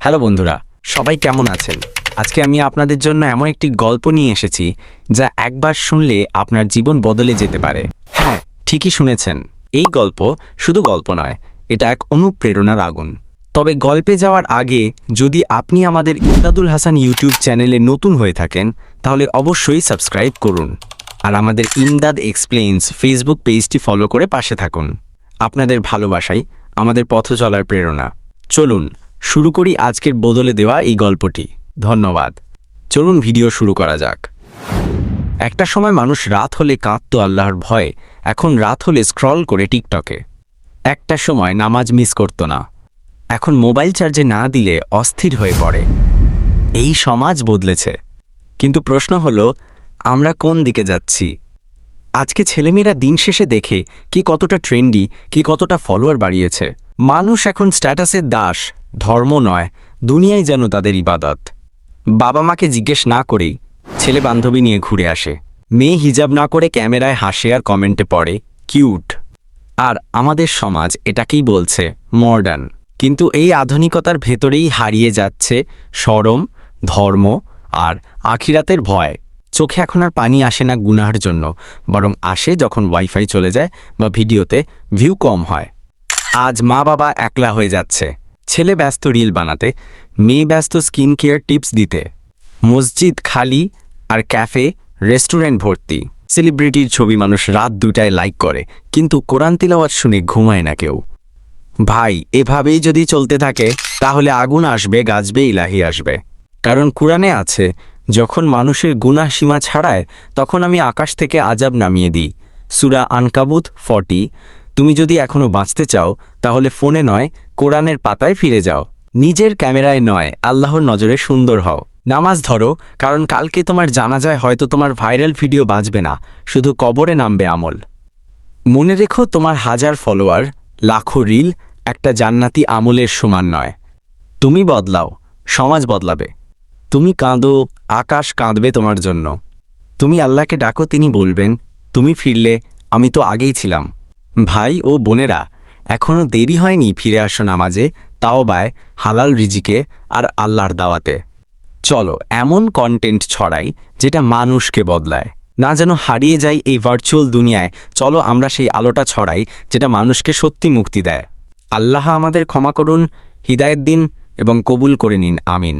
Hello বন্ধুরা, সবাই কেমন আছেন? আজকে আমি আপনাদের জন্য এমন একটি গল্প নিয়ে এসেছি যা একবার শুনলে আপনার জীবন বদলে যেতে পারে। হ্যাঁ, ঠিকই শুনেছেন, এই গল্প শুধু গল্প নয়, এটা এক অনুপ্রেরণার আগুন। তবে গল্পে যাওয়ার আগে যদি আপনি আমাদের ইমদাদুল হাসান ইউটিউব চ্যানেলে নতুন হয়ে থাকেন তাহলে অবশ্যই সাবস্ক্রাইব করুন, আর আমাদের ইমদাদ এক্সপ্লেইনস ফেসবুক পেজটি ফলো করে পাশে থাকুন। আপনাদের ভালোবাসাই আমাদের পথ চলার প্রেরণা। চলুন শুরু করি আজকের বদলে দেওয়া এই গল্পটি। ধন্যবাদ। চলুন ভিডিও শুরু করা যাক। একটা সময় মানুষ রাত হলে কাঁদতো আল্লাহর ভয়ে, এখন রাত হলে স্ক্রল করে টিকটকে। একটা সময় নামাজ মিস করতো না, এখন মোবাইল চার্জে না দিলে অস্থির হয়ে পড়ে। এই সমাজ বদলেছে, কিন্তু প্রশ্ন হলো আমরা কোন দিকে যাচ্ছি? আজকে ছেলেমেয়েরা দিন শেষে দেখে কি কতটা ট্রেন্ডি, কি কতটা ফলোয়ার বাড়িয়েছে। মানুষ এখন স্ট্যাটাসের দাস, ধর্ম নয়, দুনিয়ায় যেন তাদের ইবাদত। বাবা মাকে জিজ্ঞেস না করেই ছেলে বান্ধবী নিয়ে ঘুরে আসে, মেয়ে হিজাব না করে ক্যামেরায় হাসে আর কমেন্টে পড়ে কিউট। আর আমাদের সমাজ এটাকেই বলছে মডার্ন। কিন্তু এই আধুনিকতার ভেতরেই হারিয়ে যাচ্ছে শরম, ধর্ম আর আখিরাতের ভয়। চোখে এখন আর পানি আসে না গুনাহের জন্য, বরং আসে যখন ওয়াইফাই চলে যায় বা ভিডিওতে ভিউ কম হয়। আজ মা বাবা একলা হয়ে যাচ্ছে, ছেলে ব্যস্ত রিল বানাতে, মেয়ে ব্যস্ত স্কিন কেয়ার টিপস দিতে। মসজিদ খালি আর ক্যাফে রেস্টুরেন্ট ভর্তি। সেলিব্রিটির ছবি মানুষ রাত 2টায় লাইক করে, কিন্তু কোরআন তিলাওয়াত শুনে ঘুমায় না কেউ। ভাই, এভাবেই যদি চলতে থাকে তাহলে আগুন আসবে, গাছবে, ইলাহি আসবে। কারণ কোরআনে আছে, যখন মানুষের গুনাহ সীমা ছাড়ায় তখন আমি আকাশ থেকে আযাব নামিয়ে দিই। সূরা আনকাবুত 40। তুমি যদি এখনো বাঁচতে চাও তাহলে ফোনে নয়, কোরআনের পাতায় ফিরে যাও। নিজের ক্যামেরায় নয়, আল্লাহর নজরে সুন্দর হও। নামাজ ধরো, কারণ কালকে তোমার জানাজায় হয়তো তোমার ভাইরাল ভিডিও বাঁচবে না, শুধু কবরে নামবে আমল। মনে রেখো, তোমার 1000 ফলোয়ার, লাখো রিল একটা জান্নাতি আমলের সমান নয়। তুমি বদলাও, সমাজ বদলাবে। তুমি কাঁদো, আকাশ কাঁদবে তোমার জন্য। তুমি আল্লাহকে ডাকো, তিনি বলবেন তুমি ফিরলে আমি তো আগেই ছিলাম। ভাই ও বোনেরা, এখনও দেরি হয়নি, ফিরে আসো নামাজে, তাওবায়, হালাল রিজিকে আর আল্লাহর দাওয়াতে। চলো এমন কন্টেন্ট ছড়াই যেটা মানুষকে বদলায়, না যেন হারিয়ে যায় এই ভার্চুয়াল দুনিয়ায়। চলো আমরা সেই আলোটা ছড়াই যেটা মানুষকে সত্যি মুক্তি দেয়। আল্লাহ আমাদের ক্ষমা করুন, হিদায়েত দিন এবং কবুল করে নিন, আমিন।